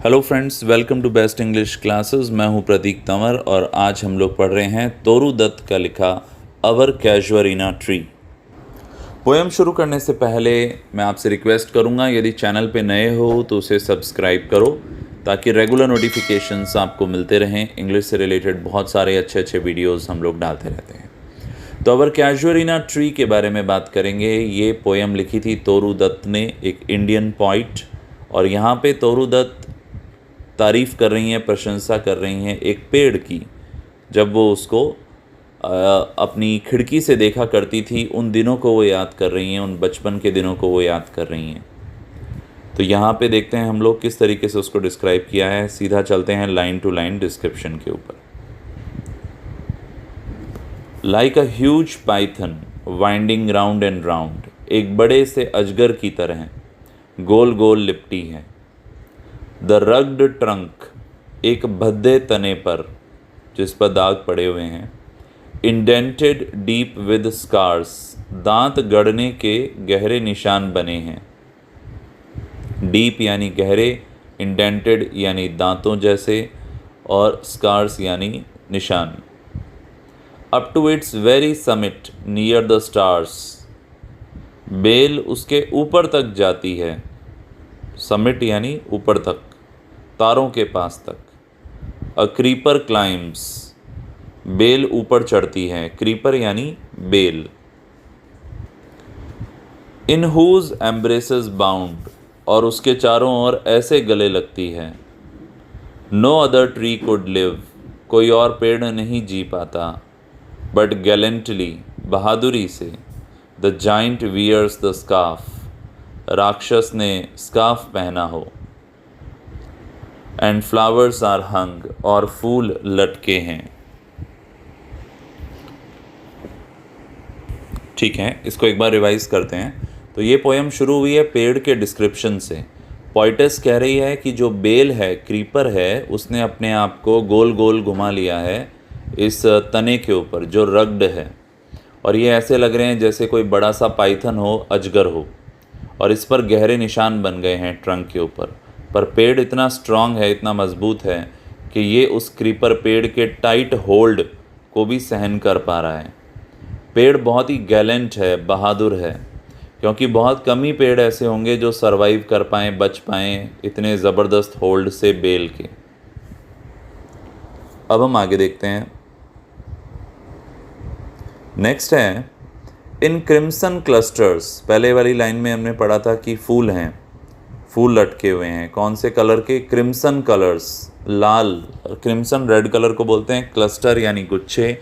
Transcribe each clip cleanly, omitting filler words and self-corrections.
Hello friends, welcome to best English classes. मैं हूं प्रतीक तंवर और आज हम लोग पढ़ रहे हैं तोरू दत्त का लिखा अवर कैजुअरीना ट्री। पोएम शुरू करने से पहले मैं आपसे रिक्वेस्ट करूंगा, यदि चैनल पे नए हो तो उसे सब्सक्राइब करो ताकि रेगुलर नोटिफिकेशंस आपको मिलते रहें। इंग्लिश से रिलेटेड बहुत सारे अच्छे अच्छे वीडियोस हम लोग डालते रहते हैं। तो अवर कैजुअरीना ट्री के बारे में बात करेंगे। ये पोएम लिखी थी तोरू दत्त ने, एक इंडियन पोइट। और यहाँ पे तोरू दत्त तारीफ़ कर रही हैं, प्रशंसा कर रही हैं एक पेड़ की। जब वो उसको अपनी खिड़की से देखा करती थी, उन दिनों को वो याद कर रही हैं, उन बचपन के दिनों को वो याद कर रही हैं। तो यहाँ पे देखते हैं हम लोग किस तरीके से उसको डिस्क्राइब किया है। सीधा चलते हैं लाइन टू लाइन डिस्क्रिप्शन के ऊपर। Like a huge Python winding round and round, एक बड़े से अजगर की तरह गोल गोल लिपटी है। द रग्ड ट्रंक, एक भद्दे तने पर जिस पर दाग पड़े हुए हैं। इंडेंटेड डीप विद स्कार्स, दांत गड़ने के गहरे निशान बने हैं। डीप यानी गहरे, इंडेंटेड यानी दांतों जैसे, और स्कार्स यानी निशान। Up to its very summit near the stars, बेल उसके ऊपर तक जाती है। समिट यानी ऊपर तक, तारों के पास तक। अ क्रीपर क्लाइम्स, बेल ऊपर चढ़ती है। क्रीपर यानी बेल। इन हुज एम्ब्रेसेस बाउंड, और उसके चारों ओर ऐसे गले लगती है। No other tree could live, कोई और पेड़ नहीं जी पाता। बट गैलेंटली, बहादुरी से। The giant wears the scarf, राक्षस ने स्कार्फ पहना हो। एंड फ्लावर्स आर हंग, और फूल लटके हैं। ठीक है, इसको एक बार रिवाइज करते हैं। तो ये पोएम शुरू हुई है पेड़ के डिस्क्रिप्शन से। पोइटेस कह रही है कि जो बेल है, क्रीपर है, उसने अपने आप को गोल गोल घुमा लिया है इस तने के ऊपर जो रग्ड है। और ये ऐसे लग रहे हैं जैसे कोई बड़ा सा पाइथन हो, अजगर हो, और इस पर गहरे निशान बन गए हैं ट्रंक के ऊपर। पर पेड़ इतना स्ट्रांग है, इतना मजबूत है कि ये उस क्रीपर पेड़ के टाइट होल्ड को भी सहन कर पा रहा है। पेड़ बहुत ही गैलेंट है, बहादुर है, क्योंकि बहुत कम ही पेड़ ऐसे होंगे जो सरवाइव कर पाएँ, बच पाएँ इतने ज़बरदस्त होल्ड से बेल के। अब हम आगे देखते हैं। नेक्स्ट है इन क्रिम्सन क्लस्टर्स। पहले वाली लाइन में हमने पढ़ा था कि फूल हैं, फूल लटके हुए हैं। कौन से कलर के? क्रिम्सन कलर्स, लाल। क्रिम्सन रेड कलर को बोलते हैं। क्लस्टर यानी गुच्छे।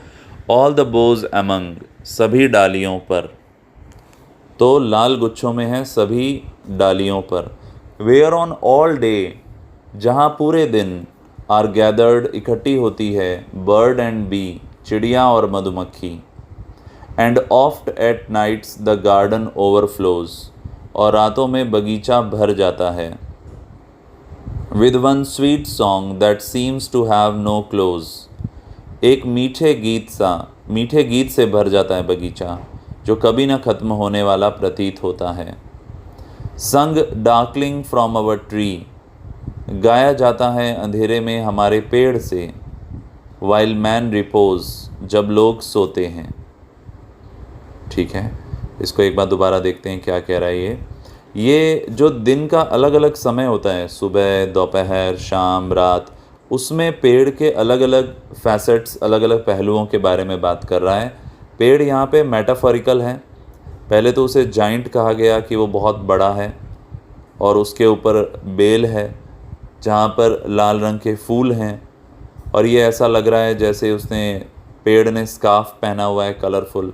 ऑल द बोज अमंग, सभी डालियों पर। तो लाल गुच्छों में है सभी डालियों पर। वेयर ऑन ऑल डे, जहाँ पूरे दिन। आर गैदर्ड, इकट्ठी होती है। बर्ड एंड बी, चिड़िया और मधुमक्खी। And oft at nights the garden overflows, और रातों में बगीचा भर जाता है। With one sweet song that seems to have no close, एक मीठे गीत से भर जाता है बगीचा, जो कभी न खत्म होने वाला प्रतीत होता है। संग डार्कलिंग फ्रॉम अवर ट्री, गाया जाता है अंधेरे में हमारे पेड़ से। वाइल मैन रिपोज, जब लोग सोते हैं। ठीक है, इसको एक बार दोबारा देखते हैं क्या कह रहा है ये जो दिन का अलग अलग समय होता है, सुबह, दोपहर, शाम, रात, उसमें पेड़ के अलग अलग फैसेट्स, अलग अलग पहलुओं के बारे में बात कर रहा है। पेड़ यहाँ पे मेटाफोरिकल है। पहले तो उसे जाइंट कहा गया कि वो बहुत बड़ा है, और उसके ऊपर बेल है जहाँ पर लाल रंग के फूल हैं, और ये ऐसा लग रहा है जैसे पेड़ ने स्कार्फ पहना हुआ है, कलरफुल।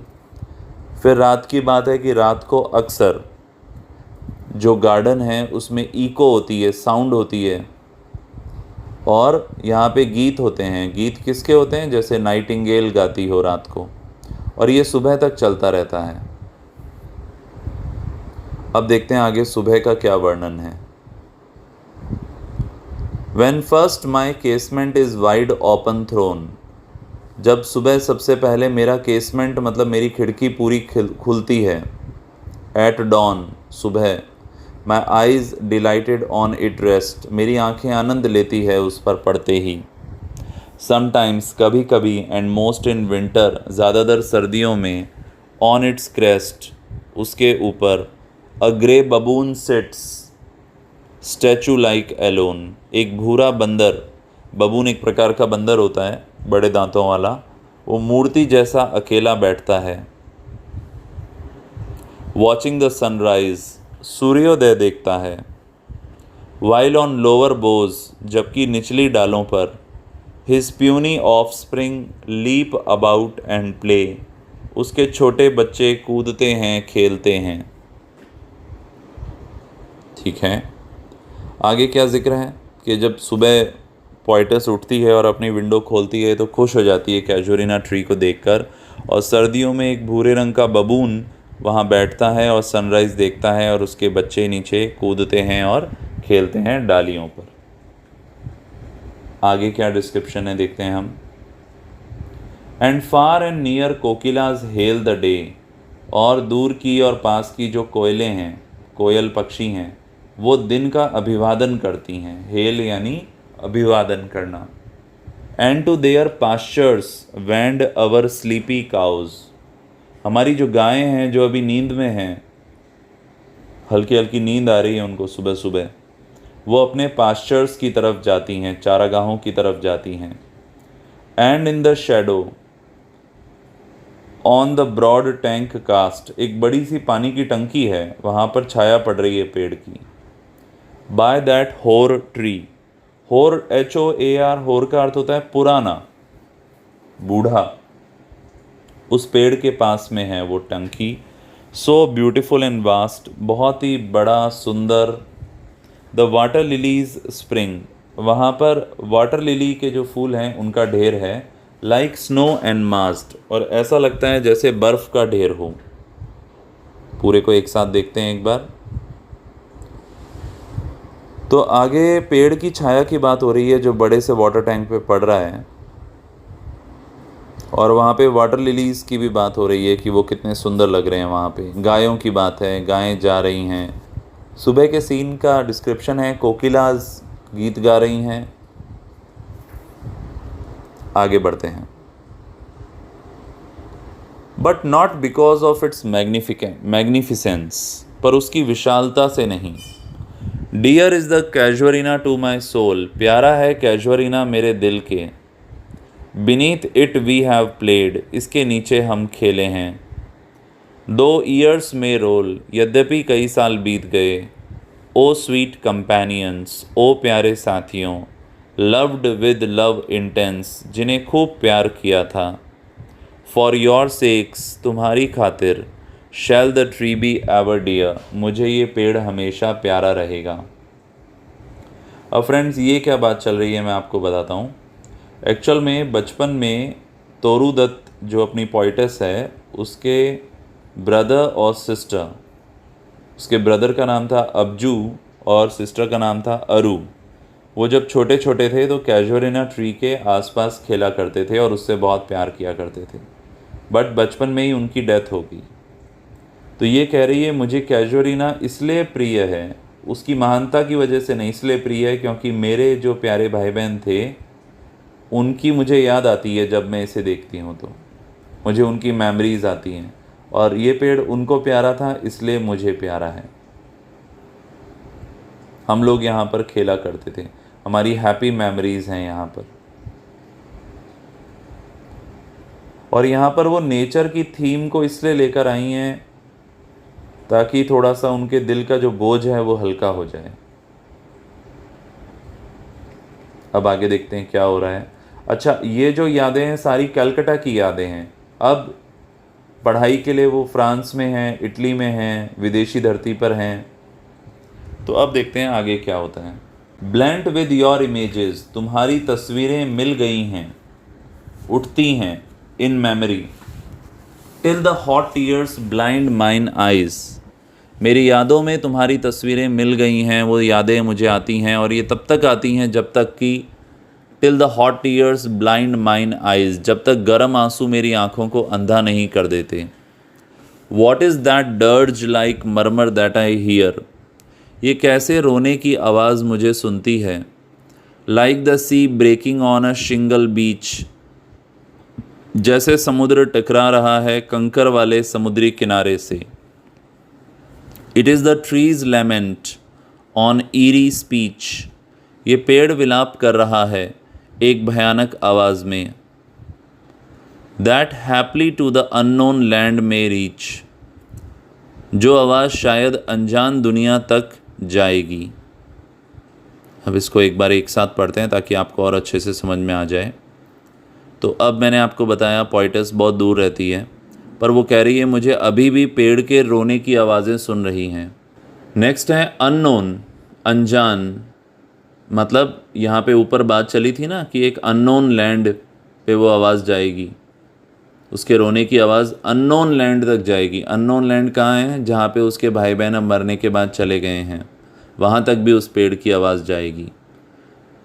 फिर रात की बात है कि रात को अक्सर जो गार्डन है उसमें इको होती है, साउंड होती है, और यहाँ पे गीत होते हैं। गीत किसके होते हैं? जैसे नाइटिंगेल गाती हो रात को, और ये सुबह तक चलता रहता है। अब देखते हैं आगे सुबह का क्या वर्णन है। When first my casement is wide open thrown, जब सुबह सबसे पहले मेरा केसमेंट मतलब मेरी खिड़की पूरी खुलती है। एट डॉन, सुबह। माई eyes dilated on it rest, मेरी आंखें आनंद लेती है उस पर पढ़ते ही। समटाइम्स, कभी कभी, एंड मोस्ट इन विंटर, ज़्यादातर सर्दियों में, ऑन इट्स क्रेस्ट, उसके ऊपर, a grey baboon sits statue like alone, एक भूरा बंदर, बबून एक प्रकार का बंदर होता है बड़े दांतों वाला, वो मूर्ति जैसा अकेला बैठता है। वॉचिंग द सनराइज, सूर्योदय देखता है। वाइल ऑन लोअर बोज, जबकि निचली डालों पर, his puny offspring leap about and play, उसके छोटे बच्चे कूदते हैं, खेलते हैं। ठीक है, आगे क्या जिक्र है कि जब सुबह पोइटस उठती है और अपनी विंडो खोलती है तो खुश हो जाती है कैजुरिना ट्री को देखकर, और सर्दियों में एक भूरे रंग का बबून वहाँ बैठता है और सनराइज़ देखता है और उसके बच्चे नीचे कूदते हैं और खेलते हैं डालियों पर। आगे क्या डिस्क्रिप्शन है देखते हैं हम। एंड फार एंड नियर कोकिलाज हेल द डे, और दूर की और पास की जो कोयलें हैं, कोयल पक्षी हैं, वो दिन का अभिवादन करती हैं। हेल यानी अभिवादन करना। And to their pastures wend our sleepy cows, हमारी जो गायें हैं जो अभी नींद में हैं, हल्की हल्की नींद आ रही है उनको सुबह सुबह, वो अपने पास्चर्स की तरफ जाती हैं, चारागाहों की तरफ जाती हैं। And in the shadow on the broad tank cast, एक बड़ी सी पानी की टंकी है, वहाँ पर छाया पड़ रही है पेड़ की। बाय दैट होर ट्री, होर HOAR, होर का अर्थ होता है पुराना, बूढ़ा, उस पेड़ के पास में है वो टंकी। सो ब्यूटिफुल एंड वास्ट, बहुत ही बड़ा सुंदर। द वाटर लिलीज स्प्रिंग, वहाँ पर वाटर लिली के जो फूल हैं उनका ढेर है। लाइक स्नो एंड मास्ट, और ऐसा लगता है जैसे बर्फ़ का ढेर हो। पूरे को एक साथ देखते हैं एक बार। तो आगे पेड़ की छाया की बात हो रही है जो बड़े से वाटर टैंक पे पड़ रहा है, और वहाँ पे वाटर लिलीज़ की भी बात हो रही है कि वो कितने सुंदर लग रहे हैं वहाँ पे। गायों की बात है, गायें जा रही हैं। सुबह के सीन का डिस्क्रिप्शन है, कोकिलाज गीत गा रही हैं। आगे बढ़ते हैं। But not because of its magnificence, पर उसकी विशालता से नहीं। Dear is the casuarina to my soul, प्यारा है कैजुअरिना मेरे दिल के। Beneath it we have played, इसके नीचे हम खेले हैं। दो ईयर्स में रोल, यद्यपि कई साल बीत गए। ओ स्वीट कंपेनियंस, ओ प्यारे साथियों। लव्ड विद लव इंटेंस, जिन्हें खूब प्यार किया था। फॉर योर सेक्स, तुम्हारी खातिर। Shall the tree be ever dear, मुझे ये पेड़ हमेशा प्यारा रहेगा। अब फ्रेंड्स, ये क्या बात चल रही है मैं आपको बताता हूँ। एक्चुअल में बचपन में तोरू दत्त जो अपनी पोइटस है, उसके ब्रदर और सिस्टर, उसके ब्रदर का नाम था अबजू और सिस्टर का नाम था अरू। वो जब छोटे छोटे थे तो कैजुअरिना ट्री के आसपास खेला करते थे और उससे बहुत प्यार किया करते थे, बट बचपन में ही उनकी डेथ हो गई। तो ये कह रही है मुझे कैजुअरिना इसलिए प्रिय है, उसकी महानता की वजह से नहीं, इसलिए प्रिय है क्योंकि मेरे जो प्यारे भाई बहन थे उनकी मुझे याद आती है। जब मैं इसे देखती हूँ तो मुझे उनकी मेमोरीज़ आती हैं, और ये पेड़ उनको प्यारा था इसलिए मुझे प्यारा है। हम लोग यहाँ पर खेला करते थे, हमारी हैप्पी मेमोरीज़ हैं यहाँ पर। और यहाँ पर वो नेचर की थीम को इसलिए लेकर आई हैं ताकि थोड़ा सा उनके दिल का जो बोझ है वो हल्का हो जाए। अब आगे देखते हैं क्या हो रहा है। अच्छा, ये जो यादें हैं सारी कलकत्ता की यादें हैं। अब पढ़ाई के लिए वो फ्रांस में हैं, इटली में हैं, विदेशी धरती पर हैं। तो अब देखते हैं आगे क्या होता है। ब्लेंड विद योर इमेजेस, तुम्हारी तस्वीरें मिल गई हैं, उठती हैं in memory. Till the hot tears blind mine eyes, मेरी यादों में तुम्हारी तस्वीरें मिल गई हैं, वो यादें मुझे आती हैं, और ये तब तक आती हैं जब तक कि till the hot tears blind mine eyes, जब तक गर्म आंसू मेरी आँखों को अंधा नहीं कर देते। What is that dirge like murmur that I hear, ये कैसे रोने की आवाज़ मुझे सुनती है। Like the sea breaking on a shingle beach, जैसे समुद्र टकरा रहा है कंकर वाले समुद्री किनारे से। It is the trees lament on eerie speech, ये पेड़ विलाप कर रहा है एक भयानक आवाज़ में। That haply to the unknown land may reach, जो आवाज़ शायद अनजान दुनिया तक जाएगी। अब इसको एक बार एक साथ पढ़ते हैं ताकि आपको और अच्छे से समझ में आ जाए। तो अब मैंने आपको बताया पोइटस बहुत दूर रहती है, पर वो कह रही है मुझे अभी भी पेड़ के रोने की आवाज़ें सुन रही हैं। नेक्स्ट है अननोन, अनजान, मतलब यहाँ पे ऊपर बात चली थी ना कि एक अननोन लैंड पे वो आवाज़ जाएगी, उसके रोने की आवाज़ अननोन लैंड तक जाएगी। अननोन लैंड कहाँ है? जहाँ पे उसके भाई बहन अब मरने के बाद चले गए हैं, वहाँ तक भी उस पेड़ की आवाज़ जाएगी।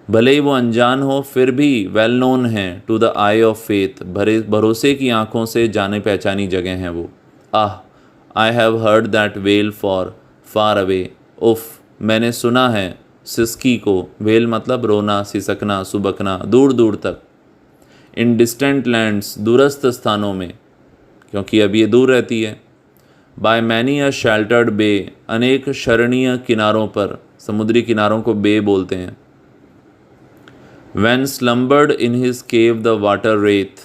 भले ही वो अनजान हो फिर भी वेल नोन है to the eye of faith, भरोसे की आंखों से जाने पहचानी जगह हैं वो। Ah, I have heard that wail far far away, उफ मैंने सुना है सिसकी को, वेल मतलब रोना, सिसकना, सुबकना, दूर दूर तक। इन डिस्टेंट लैंड्स, दूरस्थ स्थानों में, क्योंकि अब ये दूर रहती है। बाय मैनी अ शेल्टर्ड बे, अनेक शरणीय किनारों पर, समुद्री किनारों को बे बोलते हैं। When slumbered in his cave the water wraith,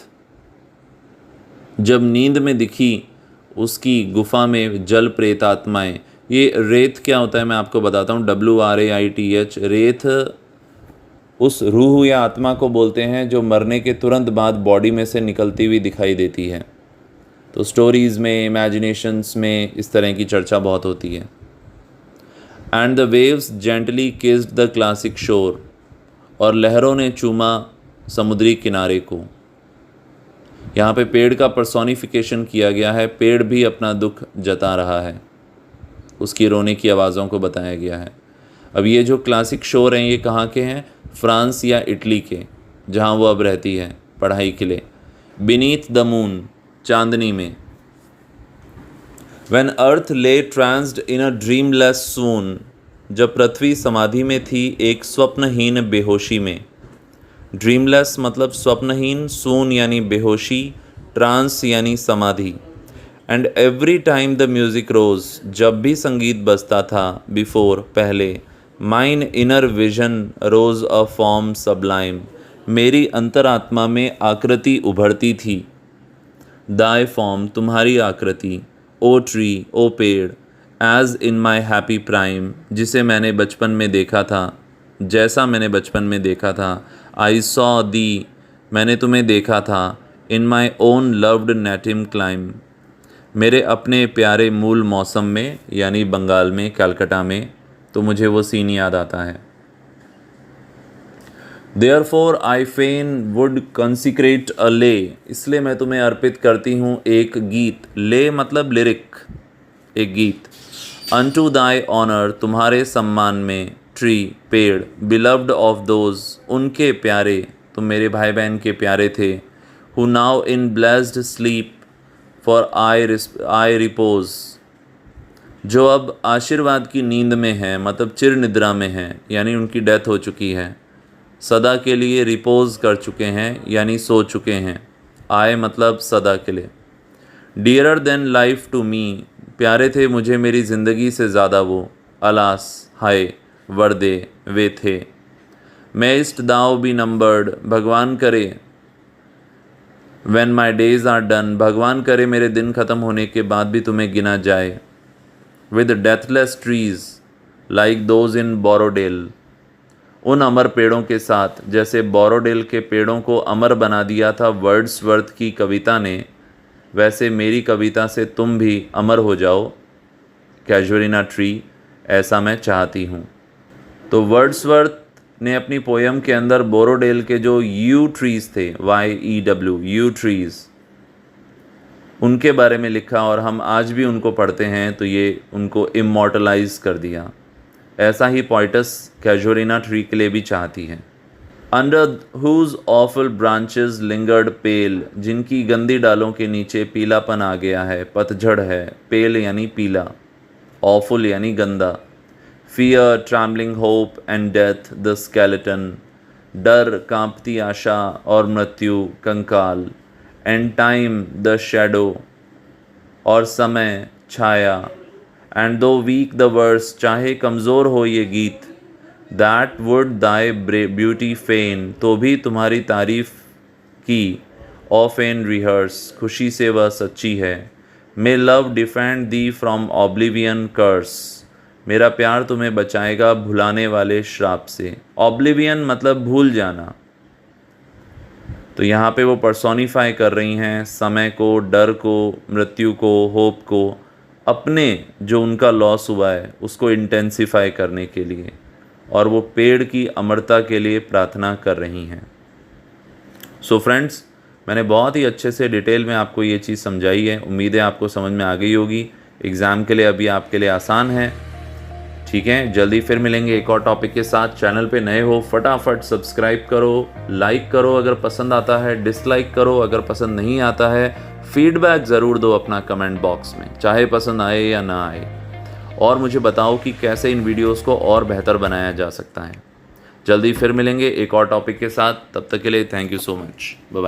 जब नींद में दिखी उसकी गुफा में जल प्रेत आत्माएं। ये रेत क्या होता है मैं आपको बताता हूँ, WRAITH। रेत उस रूह या आत्मा को बोलते हैं जो मरने के तुरंत बाद बॉडी में से निकलती हुई दिखाई देती है। तो स्टोरीज़ में, इमेजिनेशंस में इस तरह की चर्चा बहुत होती है। And the waves gently kissed the classic शोर, और लहरों ने चूमा समुद्री किनारे को। यहाँ पे पेड़ का पर्सोनिफिकेशन किया गया है, पेड़ भी अपना दुख जता रहा है, उसकी रोने की आवाज़ों को बताया गया है। अब ये जो क्लासिक शोर हैं ये कहाँ के हैं? फ्रांस या इटली के, जहाँ वो अब रहती है पढ़ाई के लिए। बीनीथ द मून, चांदनी में। व्हेन अर्थ ले ट्रांस्ड इन अ ड्रीमलेस सून, जब पृथ्वी समाधि में थी एक स्वप्नहीन बेहोशी में। ड्रीमलेस मतलब स्वप्नहीन, सून यानी बेहोशी, ट्रांस यानी समाधि। And every time the music rose, जब भी संगीत बजता था, बिफोर पहले, mine inner vision rose a form sublime, मेरी अंतरात्मा में आकृति उभरती थी। दाय फॉर्म, तुम्हारी आकृति। ओ ट्री, ओ पेड़। As in my happy prime, जिसे मैंने बचपन में देखा था, जैसा मैंने बचपन में देखा था। आई सॉ दी, मैंने तुम्हें देखा था। In my own loved native clime, मेरे अपने प्यारे मूल मौसम में, यानी बंगाल में, कलकत्ता में। तो मुझे वो सीन याद आता है। देयरफॉर आई फेन वुड कंसिक्रेट अ ले, इसलिए मैं तुम्हें अर्पित करती हूँ एक गीत। ले मतलब लिरिक, एक गीत। अनटू दाई ऑनर, तुम्हारे सम्मान में। ट्री, पेड़। बिलव्ड ऑफ दोज, उनके प्यारे, तुम मेरे भाई बहन के प्यारे थे। Who now in blessed sleep for I repose, जो अब आशीर्वाद की नींद में है, मतलब चिर निद्रा में है, यानी उनकी डेथ हो चुकी है। सदा के लिए रिपोज कर चुके हैं, यानी सो चुके हैं। आए मतलब सदा के लिए। Dearer than life to me, प्यारे थे मुझे मेरी ज़िंदगी से ज़्यादा वो। अलास, हाय, वर्दे, वे थे। मेस्ट दाओ बी नंबर्ड, भगवान करे। When my days are done, भगवान करे मेरे दिन ख़त्म होने के बाद भी तुम्हें गिना जाए। With deathless trees like those in Borrowdale, उन अमर पेड़ों के साथ जैसे बोरोडेल के पेड़ों को अमर बना दिया था वर्ड्सवर्थ की कविता ने, वैसे मेरी कविता से तुम भी अमर हो जाओ। कैजुअलिना ट्री, ऐसा मैं चाहती हूँ। तो वर्ड्सवर्थ ने अपनी पोयम के अंदर बोरोडेल के जो यू ट्रीज़ थे, YEW, यू ट्रीज़, उनके बारे में लिखा, और हम आज भी उनको पढ़ते हैं तो ये उनको इमॉर्टलाइज कर दिया। ऐसा ही पोइटस कैजुअलिना ट्री के लिए भी चाहती है। Under whose awful branches lingered pale, जिनकी गंदी डालों के नीचे पीलापन आ गया है, पतझड़ है। पेल यानी पीला, ऑफुल यानी गंदा। Fear trembling hope and death the skeleton, डर कांपती आशा और मृत्यु कंकाल, एंड टाइम द शैडो, और समय छाया, एंड दो वीक द वर्स, चाहे कमज़ोर हो ये गीत, दैट वुड दाई ब्यूटी फेन, तो भी तुम्हारी तारीफ की, ऑफ एन रिहर्स, खुशी से वह सच्ची है, may love defend thee from oblivion curse, मेरा प्यार तुम्हें बचाएगा भुलाने वाले श्राप से। ऑब्लिवियन मतलब भूल जाना, तो यहाँ पे वो पर्सोनिफाई कर रही हैं समय को, डर को, मृत्यु को, होप को, अपने जो उनका लॉस हुआ है उसको इंटेंसिफाई करने के लिए, और वो पेड़ की अमरता के लिए प्रार्थना कर रही हैं। सो फ्रेंड्स, मैंने बहुत ही अच्छे से डिटेल में आपको ये चीज़ समझाई है, उम्मीद है आपको समझ में आ गई होगी। एग्ज़ाम के लिए अभी आपके लिए आसान है, ठीक है। जल्दी फिर मिलेंगे एक और टॉपिक के साथ। चैनल पे नए हो फटाफट सब्सक्राइब करो, लाइक करो अगर पसंद आता है, डिसलाइक करो अगर पसंद नहीं आता है, फीडबैक ज़रूर दो अपना कमेंट बॉक्स में, चाहे पसंद आए या ना आए, और मुझे बताओ कि कैसे इन वीडियोस को और बेहतर बनाया जा सकता है। जल्दी फिर मिलेंगे एक और टॉपिक के साथ, तब तक के लिए thank you so much, bye bye.